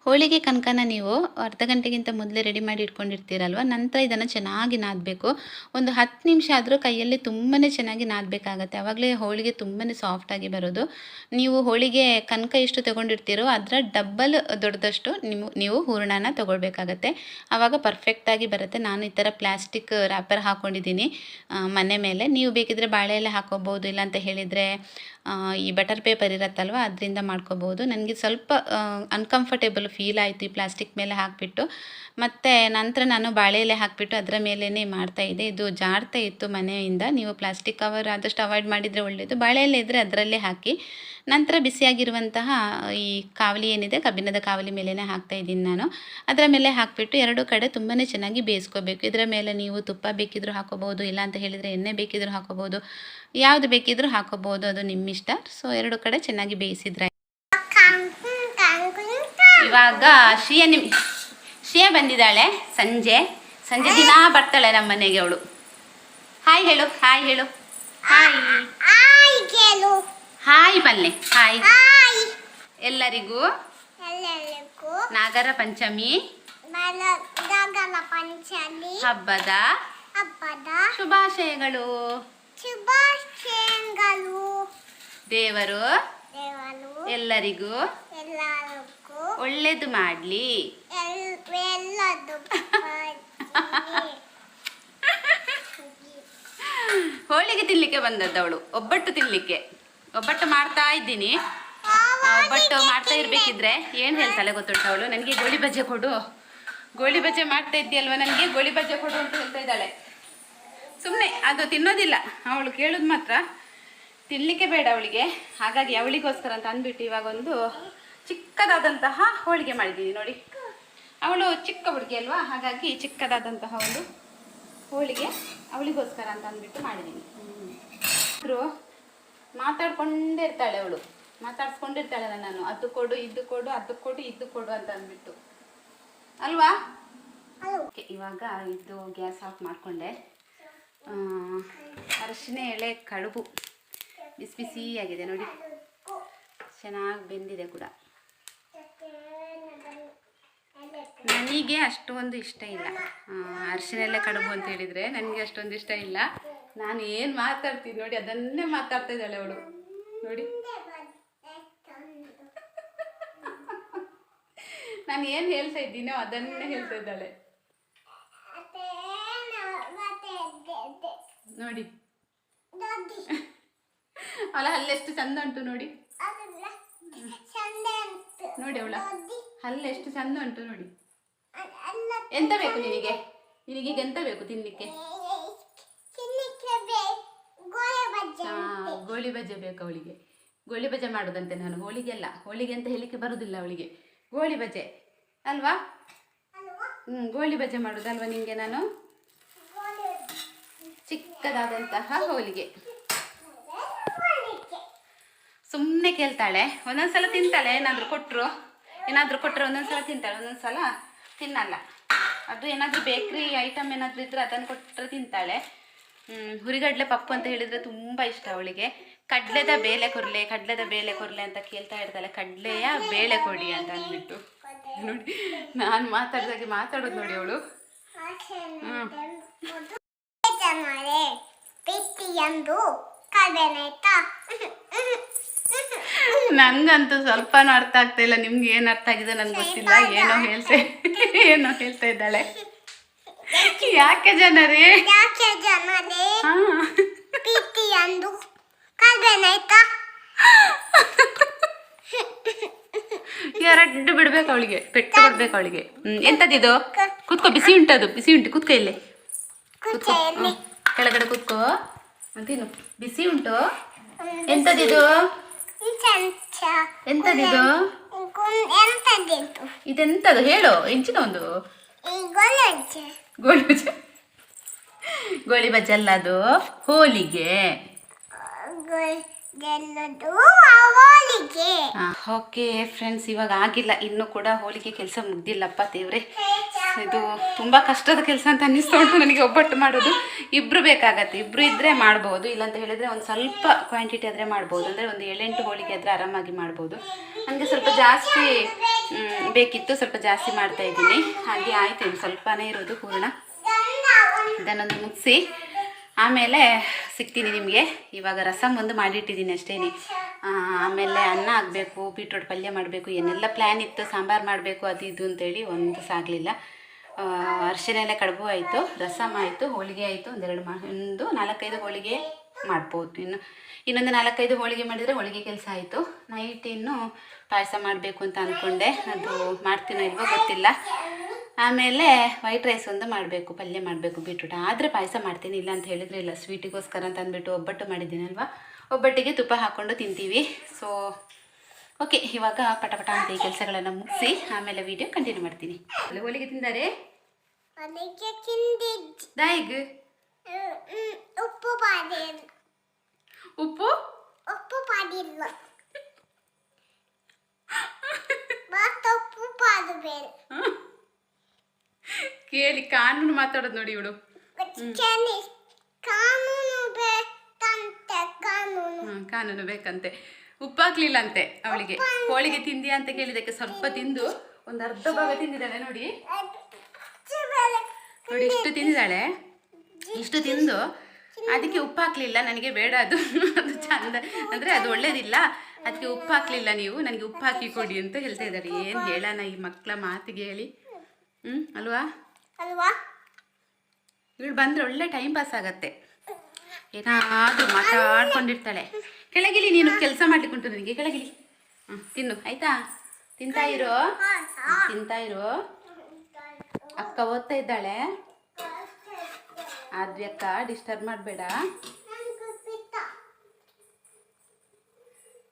ಹೋಳಿಗೆ ಕನಕನ ನೀವು ಅರ್ಧ ಗಂಟೆಗಿಂತ ಮೊದಲೇ ರೆಡಿ ಮಾಡಿ ಇಟ್ಕೊಂಡಿರ್ತೀರಲ್ವ, ನಂತರ ಇದನ್ನು ಚೆನ್ನಾಗಿ ನಾದಬೇಕು. ಒಂದು 10 ನಿಮಿಷ ಆದರೂ ಕೈಯಲ್ಲಿ ತುಂಬಾ ಚೆನ್ನಾಗಿ ನಾದಬೇಕಾಗತ್ತೆ, ಆವಾಗಲೇ ಹೋಳಿಗೆ ತುಂಬಾ ಸಾಫ್ಟಾಗಿ ಬರೋದು. ನೀವು ಹೋಳಿಗೆ ಕನಕ ಎಷ್ಟು ತೊಗೊಂಡಿರ್ತೀರೋ ಅದರ ಡಬ್ಬಲ್ ದೊಡ್ಡದಷ್ಟು ನೀವು ಹೂರಣನ ತೊಗೊಳ್ಬೇಕಾಗತ್ತೆ, ಆವಾಗ ಪರ್ಫೆಕ್ಟಾಗಿ ಬರುತ್ತೆ. ನಾನು ಈ ಥರ ಪ್ಲಾಸ್ಟಿಕ್ ರ್ಯಾಪರ್ ಹಾಕ್ಕೊಂಡಿದ್ದೀನಿ ಮನೆ ಮೇಲೆ. ನೀವು ಬೇಕಿದ್ರೆ ಬಾಳೆ ಎಲೆ ಹಾಕೋಬೋದು, ಇಲ್ಲ ಅಂತ ಹೇಳಿದರೆ ಈ ಬಟರ್ ಪೇಪರ್ ಇರುತ್ತಲ್ವ ಅದರಿಂದ ಮಾಡ್ಕೋಬೋದು. ನನಗೆ ಸ್ವಲ್ಪ ಅನ್ಕಂಫರ್ಟೇಬಲ್ ಫೀಲ್ ಆಯಿತು ಈ ಪ್ಲಾಸ್ಟಿಕ್ ಮೇಲೆ ಹಾಕಿಬಿಟ್ಟು. ಮತ್ತು ನಂತರ ನಾನು ಬಾಳೆ ಎಲೆ ಹಾಕಿಬಿಟ್ಟು ಅದರ ಮೇಲೇ ಮಾಡ್ತಾಯಿದ್ದೆ. ಇದು ಜಾರ್ತಾ ಇತ್ತು ಮನೆಯಿಂದ. ನೀವು ಪ್ಲಾಸ್ಟಿಕ್ ಕವರ್ ಆದಷ್ಟು ಅವಾಯ್ಡ್ ಮಾಡಿದರೆ ಒಳ್ಳೆಯದು. ಬಾಳೆ ಎಲೆ ಇದ್ದರೆ ಅದರಲ್ಲೇ ಹಾಕಿ. ನಂತರ ಬಿಸಿಯಾಗಿರುವಂತಹ ಈ ಕಾವಲಿ ಏನಿದೆ, ಕಬ್ಬಿಣದ ಕಾವಲಿ ಮೇಲೇ ಹಾಕ್ತಾಯಿದ್ದೀನಿ ನಾನು. ಅದರ ಮೇಲೆ ಹಾಕಿಬಿಟ್ಟು 2 ಕಡೆ ತುಂಬಾ ಚೆನ್ನಾಗಿ ಬೇಯಿಸ್ಕೋಬೇಕು. ಇದರ ಮೇಲೆ ನೀವು ತುಪ್ಪ ಬೇಕಿದ್ರೂ ಹಾಕೋಬೋದು, ಇಲ್ಲ ಅಂತ ಹೇಳಿದರೆ ಎಣ್ಣೆ ಬೇಕಿದ್ರೂ ಹಾಕೋಬೋದು, ಯಾವುದು ಬೇಕಿದ್ರೂ ಹಾಕೋಬೋದು, ಅದು ನಿಮ್ಮಿಷ್ಟ. ಸೊ 2 ಕಡೆ ಚೆನ್ನಾಗಿ ಬೇಯಿಸಿದ್ರೆ ಇವಾಗ ಶ್ರೀಯ ಬಂದಿದ್ದಾಳೆ. ಸಂಜೆ ದಿನ ಬರ್ತಾಳೆ ನಮ್ಮ ಮನೆಗೆ ಅವಳು. ಹಾಯ್ ಹೇಳು, ಹಾಯ್ ಹೇಳು, ಹಾಯ್ ಬಲ್ಲೆ, ಹಾಯ್ ಎಲ್ಲರಿಗೂ ನಾಗರ ಪಂಚಮಿ ಹಬ್ಬದ ಶುಭಾಶಯಗಳು. ದೇವರು ಎಲ್ಲರಿಗೂ ಒಳ್ಳೇದು ಮಾಡಲಿ. ಹೋಳಿಗೆ ತಿನ್ನಲಿಕ್ಕೆ ಬಂದದ್ದವಳು, ಒಬ್ಬಟ್ಟು ತಿನ್ನಲಿಕ್ಕೆ. ಒಬ್ಬಟ್ಟು ಮಾಡ್ತಾ ಇದ್ದೀನಿ. ಒಬ್ಬಟ್ಟು ಮಾಡ್ತಾ ಇರಬೇಕಿದ್ರೆ ಏನು ಹೇಳ್ತಾಳೆ ಗೊತ್ತುಂಟು ಅವಳು, ನನಗೆ ಗೋಳಿ ಬಜೆ ಕೊಡು, ಗೋಳಿ ಬಜೆ ಮಾಡ್ತಾ ಇದ್ದೀಯಲ್ವ, ನನಗೆ ಗೋಳಿ ಬಜೆ ಕೊಡು ಅಂತ ಹೇಳ್ತಾ ಇದ್ದಾಳೆ. ಸುಮ್ಮನೆ ಅದು ತಿನ್ನೋದಿಲ್ಲ ಅವಳು, ಕೇಳೋದು ಮಾತ್ರ, ತಿನ್ನಲಿಕ್ಕೆ ಬೇಡ ಅವಳಿಗೆ. ಹಾಗಾಗಿ ಅವಳಿಗೋಸ್ಕರ ಅಂತ ಅಂದ್ಬಿಟ್ಟು ಇವಾಗ ಒಂದು ಚಿಕ್ಕದಾದಂತಹ ಹೋಳಿಗೆ ಮಾಡಿದ್ದೀನಿ ನೋಡಿ. ಅವಳು ಚಿಕ್ಕ ಹುಡುಗಿ ಅಲ್ವಾ, ಹಾಗಾಗಿ ಚಿಕ್ಕದಾದಂತಹ ಒಂದು ಹೋಳಿಗೆ ಅವಳಿಗೋಸ್ಕರ ಅಂತ ಅಂದ್ಬಿಟ್ಟು ಮಾಡಿದ್ದೀನಿ. ಮಾತಾಡ್ಕೊಂಡೇ ಇರ್ತಾಳೆ ಅವಳು, ಮಾತಾಡ್ಸ್ಕೊಂಡಿರ್ತಾಳೆ ನಾನು, ಅದು ಕೊಡು ಇದು ಕೊಡು, ಅದು ಕೊಡು ಇದು ಕೊಡು ಅಂತ ಅಂದ್ಬಿಟ್ಟು ಅಲ್ವಾ. ಓಕೆ, ಇವಾಗ ಇದು ಗ್ಯಾಸ್ ಆಫ್ ಮಾಡಿಕೊಂಡೆ. ಅರಶಿನ ಎಳೆ ಕಡುಬು ಬಿಸಿ ಬಿಸಿಯಾಗಿದೆ ನೋಡಿ, ಚೆನ್ನಾಗಿ ಬೆಂದಿದೆ ಕೂಡ. ನನಗೆ ಅಷ್ಟೊಂದು ಇಷ್ಟ ಇಲ್ಲ ಅರಶಿನ ಎಲೆ ಕಡುಬು ಅಂತ ಹೇಳಿದರೆ, ನನಗೆ ಅಷ್ಟೊಂದು ಇಷ್ಟ ಇಲ್ಲ. ನಾನು ಏನು ಮಾತಾಡ್ತೀನಿ ನೋಡಿ ಅದನ್ನೇ ಮಾತಾಡ್ತಾ ಇದ್ದಾಳೆ ಅವಳು ನೋಡಿ. ನಾನು ಏನು ಹೇಳ್ತಾ ಇದ್ದೀನೋ ಅದನ್ನೇ ಹೇಳ್ತಾ ಇದ್ದಾಳೆ ನೋಡಿ. ಅವಳ ಹಲ್ಲೆಷ್ಟು ಚಂದ ಉಂಟು ನೋಡಿ, ನೋಡಿ ಅವಳ ಹಲ್ಲೆಷ್ಟು ಚಂದ ಉಂಟು ನೋಡಿ. ಎಂತ ಬೇಕು ನಿನಗೆ, ನಿನಗೀಗ ಎಂತ ಬೇಕು ತಿನ್ನಲಿಕ್ಕೆ? ಗೋಳಿ ಬಜೆ ಬೇಕು ಅವಳಿಗೆ. ಗೋಳಿ ಬಜೆ ಮಾಡೋದಂತೆ ನಾನು, ಹೋಳಿಗೆ ಅಲ್ಲ, ಹೋಳಿಗೆ ಅಂತ ಹೇಳಿಕ್ಕೆ ಬರುವುದಿಲ್ಲ ಅವಳಿಗೆ, ಗೋಳಿ ಬಜೆ ಅಲ್ವಾ. ಗೋಳಿ ಬಜೆ ಮಾಡೋದಲ್ವ ನಿಮಗೆ ನಾನು. ಚಿಕ್ಕದಾದಂತಹ ಹೋಳಿಗೆ ಸುಮ್ಮನೆ ಕೇಳ್ತಾಳೆ. ಒಂದೊಂದ್ಸಲ ತಿಂತಾಳೆ, ಏನಾದರೂ ಕೊಟ್ಟರೆ ಒಂದೊಂದ್ಸಲ ತಿಂತಾಳೆ, ಒಂದೊಂದ್ಸಲ ತಿನ್ನಲ್ಲ. ಅದು ಏನಾದರೂ ಬೇಕ್ರಿ ಐಟಮ್ ಏನಾದರೂ ಇದ್ದರೆ ಅದನ್ನು ಕೊಟ್ಟರೆ ತಿಂತಾಳೆ. ಹುರಿಗಡಲೆ ಪಪ್ಪು ಅಂತ ಹೇಳಿದರೆ ತುಂಬ ಇಷ್ಟ ಅವಳಿಗೆ. ಕಡಲೆದ ಬೇಳೆ ಕೊರಲೆ ಅಂತ ಕೇಳ್ತಾ ಇರ್ತಾಳೆ. ಕಡಲೆಯ ಬೇಳೆ ಕೊಡಿ ಅಂತ ಅಂದ್ಬಿಟ್ಟು ನೋಡಿ, ನಾನು ಮಾತಾಡೋದು ನೋಡಿ ಅವಳು. ನನಗಂತೂ ಸ್ವಲ್ಪನೂ ಅರ್ಥ ಆಗ್ತಾ ಇಲ್ಲ. ನಿಮ್ಗೆ ಏನು ಅರ್ಥ ಆಗಿದೆ ನನಗೆ ಗೊತ್ತಿಲ್ಲ. ಏನೋ ಹೇಳ್ತಾ ಇದ್ದಾಳೆ. ಯಾಕೆ ಜನರೇ ಎರಡು ಬಿಡ್ಬೇಕು ಅವಳಿಗೆ, ಪೆಟ್ಟು ಕೊಡ್ಬೇಕು ಅವಳಿಗೆ. ಎಂತದಿದು? ಕೂತ್ಕೋ, ಬಿಸಿ ಉಂಟು, ಕೂತ್ಕೋ ಇಲ್ಲೇ, ಕೂತ್ಕೋ, ಕೆಳಗಡೆ ಕೂತ್ಕೋ ತಿನ್ನು. ಬಿಸಿ ಉಂಟು. ಎಂತದಿದು? ಇದೆಂತದು ಹೇಳು. ಹೆಂಚಿನ ಒಂದು ಗೋಳಿ ಬಜ್ಜಿ ಅಲ್ಲ, ಅದು ಹೋಳಿಗೆ. ಓಕೆ ಫ್ರೆಂಡ್ಸ್, ಇವಾಗ ಆಗಿಲ್ಲ ಇನ್ನೂ ಕೂಡ ಹೋಳಿಗೆ ಕೆಲಸ ಮುಗ್ದಿಲ್ಲಪ್ಪ ದೇವ್ರೆ. ಇದು ತುಂಬ ಕಷ್ಟದ ಕೆಲಸ ಅಂತ ಅನ್ನಿಸ್ತು ನನಗೆ. ಒಬ್ಬಟ್ಟು ಮಾಡೋದು ಇಬ್ಬರು ಬೇಕಾಗತ್ತೆ, ಇಬ್ಬರು ಇದ್ದರೆ ಮಾಡ್ಬೋದು. ಇಲ್ಲಾಂತ ಹೇಳಿದರೆ ಒಂದು ಸ್ವಲ್ಪ ಕ್ವಾಂಟಿಟಿ ಆದರೆ ಮಾಡ್ಬೋದು. ಅಂದರೆ ಒಂದು 7-8 ಹೋಳಿಗೆ ಆದರೆ ಆರಾಮಾಗಿ ಮಾಡ್ಬೋದು. ನನಗೆ ಸ್ವಲ್ಪ ಜಾಸ್ತಿ ಬೇಕಿತ್ತು, ಸ್ವಲ್ಪ ಜಾಸ್ತಿ ಮಾಡ್ತಾಯಿದ್ದೀನಿ. ಹಾಗೆ ಆಯಿತು, ಇನ್ನು ಸ್ವಲ್ಪನೇ ಇರೋದು ಪೂರ್ಣ. ಇದನ್ನೊಂದು ಮುಗಿಸಿ ಆಮೇಲೆ ಸಿಗ್ತೀನಿ ನಿಮಗೆ. ಇವಾಗ ರಸಮ್ ಒಂದು ಮಾಡಿಟ್ಟಿದ್ದೀನಿ ಅಷ್ಟೇ. ಆಮೇಲೆ ಅನ್ನ ಆಗಬೇಕು, ಬೀಟ್ರೋಟ್ ಪಲ್ಯ ಮಾಡಬೇಕು, ಏನೆಲ್ಲ ಪ್ಲ್ಯಾನ್ ಇತ್ತು. ಸಾಂಬಾರು ಮಾಡಬೇಕು ಅದು ಇದು ಅಂತೇಳಿ ಒಂದು ಸಾಗಲಿಲ್ಲ. ಅರಿಶಿನ ಎಲ್ಲ ಕಡುಬು ಆಯಿತು, ರಸಮ್ ಆಯಿತು, ಹೋಳಿಗೆ ಆಯಿತು. ಒಂದು 4-5 ಹೋಳಿಗೆ ಮಾಡ್ಬೋದು. ಇನ್ನೊಂದು 4-5 ಹೋಳಿಗೆ ಮಾಡಿದರೆ ಹೋಳಿಗೆ ಕೆಲಸ ಆಯಿತು. ನೈಟ್ ಇನ್ನು ಪಾಯಸ ಮಾಡಬೇಕು ಅಂತ ಅಂದ್ಕೊಂಡೆ. ಅದು ಮಾಡ್ತೀನೋ ಇಲ್ವೋ ಗೊತ್ತಿಲ್ಲ. ಆಮೇಲೆ ವೈಟ್ ರೈಸ್ ಒಂದು ಮಾಡಬೇಕು, ಪಲ್ಯ ಮಾಡಬೇಕು, ಬೀಟ್ರೂಟ್ ಆದರೆ ಪಾಯಸ ಮಾಡ್ತೀನಿ. ಇಲ್ಲ ಅಂತ ಹೇಳಿದರೆ ಇಲ್ಲ. ಸ್ವೀಟಿಗೋಸ್ಕರ ಅಂತ ಅಂದ್ಬಿಟ್ಟು ಒಬ್ಬಟ್ಟು ಮಾಡಿದ್ದೀನಲ್ವ, ಒಬ್ಬಟ್ಟಿಗೆ ತುಪ್ಪ ಹಾಕ್ಕೊಂಡು ತಿಂತೀವಿ. ಸೊ ಓಕೆ, ಇವಾಗ ಪಟಪಟ ಅಂತ ಈ ಕೆಲಸಗಳನ್ನು ಮುಗಿಸಿ ಆಮೇಲೆ ವಿಡಿಯೋ ಕಂಟಿನ್ಯೂ ಮಾಡ್ತೀನಿ. ಅಲ್ಲಿ ಹೋಳಿಗೆ ತಿಂದರೆ ದಾಯಿಗ್ ಉಪ್ಪು ಕೇಳಿ ಕಾನೂನು ಮಾತಾಡೋದು ನೋಡಿ ಇವಳು. ಕಾನೂನು ಬೇಕಂತೆ. ಉಪ್ಪಾಕ್ಲಿಲ್ಲ ಅಂತೆ ಅವಳಿಗೆ. ಹೋಳಿಗೆ ತಿಂದಿಯಾ ಅಂತ ಕೇಳಿದಕ್ಕೆ ಸ್ವಲ್ಪ ತಿಂದು ಒಂದು ಅರ್ಧ ಭಾಗ ತಿಂದಿದ್ದಾಳೆ ನೋಡಿ. ಇಷ್ಟು ತಿಂದಿದ್ದಾಳೆ. ಇಷ್ಟು ತಿಂದು ಅದಕ್ಕೆ ಉಪ್ಪು ಹಾಕ್ಲಿಲ್ಲ, ನನಗೆ ಬೇಡ ಅದು ಚಂದ ಅಂದರೆ ಅದು ಒಳ್ಳೇದಿಲ್ಲ, ಅದಕ್ಕೆ ಉಪ್ಪು ಹಾಕ್ಲಿಲ್ಲ ನೀವು, ನನಗೆ ಉಪ್ಪು ಹಾಕಿ ಕೊಡಿ ಅಂತ ಹೇಳ್ತಾ ಇದ್ದಾರೆ. ಏನು ಹೇಳೋಣ ಈ ಮಕ್ಕಳ ಮಾತಿಗೆ ಹೇಳಿ. ಅಲ್ವಾ? ಇವಳು ಬಂದರೆ ಒಳ್ಳೆ ಟೈಮ್ ಪಾಸ್ ಆಗತ್ತೆ. ಏನಾದರೂ ಮಾತಾಡ್ಕೊಂಡಿರ್ತಾಳೆ. ಕೆಳಗಿಲಿ, ನೀನು ಕೆಲಸ ಮಾಡ್ಲಿಕ್ಕೆ ಉಂಟು ನನಗೆ, ಕೆಳಗಿಲಿ. ತಿನ್ನು ಆಯ್ತಾ? ತಿಂತಾ ಇರೋ. ಅಕ್ಕ ಓದ್ತಾ ಇದ್ದಾಳೆ. ಆದ್ವಿ ಅಕ್ಕ, ಡಿಸ್ಟರ್ಬ್ ಮಾಡಬೇಡ.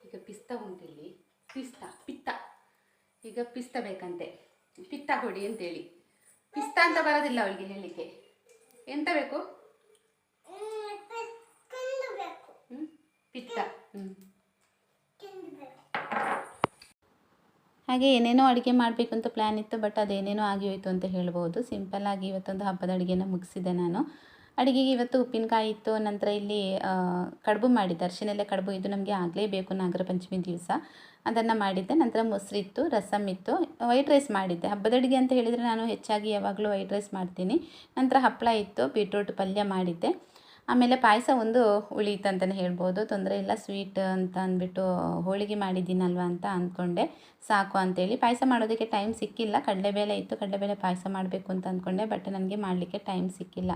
ಈಗ ಪಿಸ್ತಾ ಉಂಟಿಲ್ಲಿ, ಪಿತ್ತ. ಈಗ ಪಿಸ್ತಾ ಬೇಕಂತೆ, ಪಿತ್ತ ಕೊಡಿ ಅಂತೇಳಿ. ಪಿಸ್ತಾ ಅಂತ ಬರೋದಿಲ್ಲ ಅವಳಿಗೆ ಹೇಳಲಿಕ್ಕೆ. ಎಂತ ಬೇಕು? ಪಿತ್ತ. ಹಾಗೆ ಏನೇನೋ ಅಡುಗೆ ಮಾಡಬೇಕು ಅಂತ ಪ್ಲ್ಯಾನ್ ಇತ್ತು, ಬಟ್ ಅದೇನೇನೋ ಆಗಿ ಹೋಯಿತು ಅಂತ ಹೇಳ್ಬೋದು. ಸಿಂಪಲ್ಲಾಗಿ ಇವತ್ತೊಂದು ಹಬ್ಬದ ಅಡುಗೆನ ಮುಗಿಸಿದೆ ನಾನು. ಅಡುಗೆಗೆ ಇವತ್ತು ಉಪ್ಪಿನಕಾಯಿ ಇತ್ತು. ನಂತರ ಇಲ್ಲಿ ಕಡುಬು ಮಾಡಿದ್ದೆ, ಅರಿಶಿನೆಲೆ ಕಡುಬು. ಇದು ನಮಗೆ ಆಗಲೇಬೇಕು ನಾಗರ ಪಂಚಮಿ ದಿವಸ, ಅದನ್ನು ಮಾಡಿದ್ದೆ. ನಂತರ ಮೊಸರಿತ್ತು, ರಸಮ್ ಇತ್ತು, ವೈಟ್ ರೈಸ್ ಮಾಡಿದ್ದೆ. ಹಬ್ಬದ ಅಡುಗೆ ಅಂತ ಹೇಳಿದರೆ ನಾನು ಹೆಚ್ಚಾಗಿ ಯಾವಾಗಲೂ ವೈಟ್ ರೈಸ್ ಮಾಡ್ತೀನಿ. ನಂತರ ಹಪ್ಪಳ ಇತ್ತು, ಬೀಟ್ರೋಟ್ ಪಲ್ಯ ಮಾಡಿದ್ದೆ. ಆಮೇಲೆ ಪಾಯಸ ಒಂದು ಉಳಿಯಿತು ಅಂತಲೇ ಹೇಳ್ಬೋದು, ತೊಂದರೆ ಇಲ್ಲ. ಸ್ವೀಟ್ ಅಂತ ಅಂದ್ಬಿಟ್ಟು ಹೋಳಿಗೆ ಮಾಡಿದ್ದೀನಲ್ವ ಅಂತ ಅಂದ್ಕೊಂಡೆ, ಸಾಕು ಅಂತೇಳಿ. ಪಾಯಸ ಮಾಡೋದಕ್ಕೆ ಟೈಮ್ ಸಿಕ್ಕಿಲ್ಲ. ಕಡಲೆಬೇಳೆ ಇತ್ತು, ಕಡಲೆಬೇಳೆ ಪಾಯಸ ಮಾಡಬೇಕು ಅಂತ ಅಂದ್ಕೊಂಡೆ, ಬಟ್ ನನಗೆ ಮಾಡಲಿಕ್ಕೆ ಟೈಮ್ ಸಿಕ್ಕಿಲ್ಲ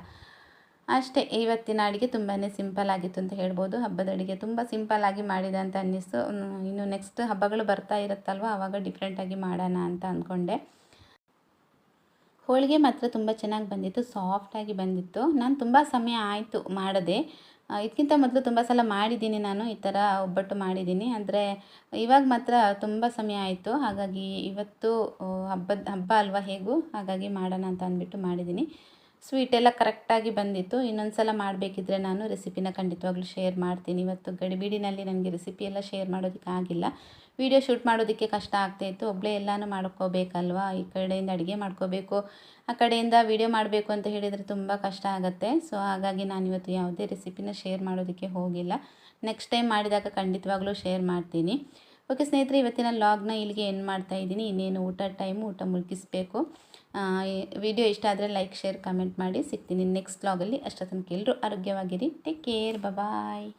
ಅಷ್ಟೇ. ಇವತ್ತಿನ ಅಡುಗೆ ತುಂಬಾ ಸಿಂಪಲ್ ಆಗಿತ್ತು ಅಂತ ಹೇಳ್ಬೋದು. ಹಬ್ಬದ ಅಡುಗೆ ತುಂಬ ಸಿಂಪಲ್ಲಾಗಿ ಮಾಡಿದೆ ಅಂತ ಅನ್ನಿಸ್ತು. ಇನ್ನು ನೆಕ್ಸ್ಟ್ ಹಬ್ಬಗಳು ಬರ್ತಾ ಇರುತ್ತಲ್ವ, ಆವಾಗ ಡಿಫ್ರೆಂಟಾಗಿ ಮಾಡೋಣ ಅಂತ ಅಂದ್ಕೊಂಡೆ. ಹೋಳಿಗೆ ಮಾತ್ರ ತುಂಬ ಚೆನ್ನಾಗಿ ಬಂದಿತ್ತು, ಸಾಫ್ಟಾಗಿ ಬಂದಿತ್ತು. ನಾನು ತುಂಬ ಸಮಯ ಆಯಿತು ಮಾಡದೆ. ಇದಕ್ಕಿಂತ ಮೊದಲು ತುಂಬ ಸಲ ಮಾಡಿದ್ದೀನಿ ನಾನು, ಈ ಥರ ಒಬ್ಬಟ್ಟು ಮಾಡಿದ್ದೀನಿ. ಅಂದರೆ ಇವಾಗ ಮಾತ್ರ ತುಂಬ ಸಮಯ ಆಯಿತು. ಹಾಗಾಗಿ ಇವತ್ತು ಹಬ್ಬ ಅಲ್ವಾ ಹೇಗೂ, ಹಾಗಾಗಿ ಮಾಡೋಣ ಅಂತ ಅಂದ್ಬಿಟ್ಟು ಮಾಡಿದ್ದೀನಿ. ಸ್ವೀಟೆಲ್ಲ ಕರೆಕ್ಟಾಗಿ ಬಂದಿತ್ತು. ಇನ್ನೊಂದು ಸಲ ಮಾಡಬೇಕಿದ್ರೆ ನಾನು ರೆಸಿಪಿನ ಖಂಡಿತವಾಗ್ಲೂ ಶೇರ್ ಮಾಡ್ತೀನಿ. ಇವತ್ತು ಗಡಿಬಿಡಿನಲ್ಲಿ ನನಗೆ ರೆಸಿಪಿ ಎಲ್ಲ ಶೇರ್ ಮಾಡೋದಕ್ಕೆ ಆಗಿಲ್ಲ. ವೀಡಿಯೋ ಶೂಟ್ ಮಾಡೋದಕ್ಕೆ ಕಷ್ಟ ಆಗ್ತಾಯಿತ್ತು. ಒಬ್ಬಳೇ ಎಲ್ಲನೂ ಮಾಡ್ಕೋಬೇಕಲ್ವಾ, ಈ ಕಡೆಯಿಂದ ಅಡುಗೆ ಮಾಡ್ಕೋಬೇಕು, ಆ ಕಡೆಯಿಂದ ವೀಡಿಯೋ ಮಾಡಬೇಕು ಅಂತ ಹೇಳಿದರೆ ತುಂಬ ಕಷ್ಟ ಆಗುತ್ತೆ. ಸೊ ಹಾಗಾಗಿ ನಾನಿವತ್ತು ಯಾವುದೇ ರೆಸಿಪಿನ ಶೇರ್ ಮಾಡೋದಕ್ಕೆ ಹೋಗಿಲ್ಲ. ನೆಕ್ಸ್ಟ್ ಟೈಮ್ ಮಾಡಿದಾಗ ಖಂಡಿತವಾಗ್ಲೂ ಶೇರ್ ಮಾಡ್ತೀನಿ. ಓಕೆ ಸ್ನೇಹಿತರೆ, ಇವತ್ತಿನ ಲಾಗ್ನ ಇಲ್ಲಿಗೆ ಎಂಡ್ ಮಾಡ್ತಾ ಇದ್ದೀನಿ. ಇನ್ನೇನು ಊಟ ಟೈಮು, ಊಟ ಮುಗಿಸ್ಬೇಕು. ವಿಡಿಯೋ ಇಷ್ಟ ಆದರೆ ಲೈಕ್, ಶೇರ್, ಕಮೆಂಟ್ ಮಾಡಿ. ಸಿಗ್ತೀನಿ ನೆಕ್ಸ್ಟ್ ಲಾಗಲ್ಲಿ. ಅಷ್ಟೊತ್ತನಕ ಎಲ್ಲರೂ ಆರೋಗ್ಯವಾಗಿರಿ. ಟೇಕ್ ಕೇರ್, ಬಾಯ್.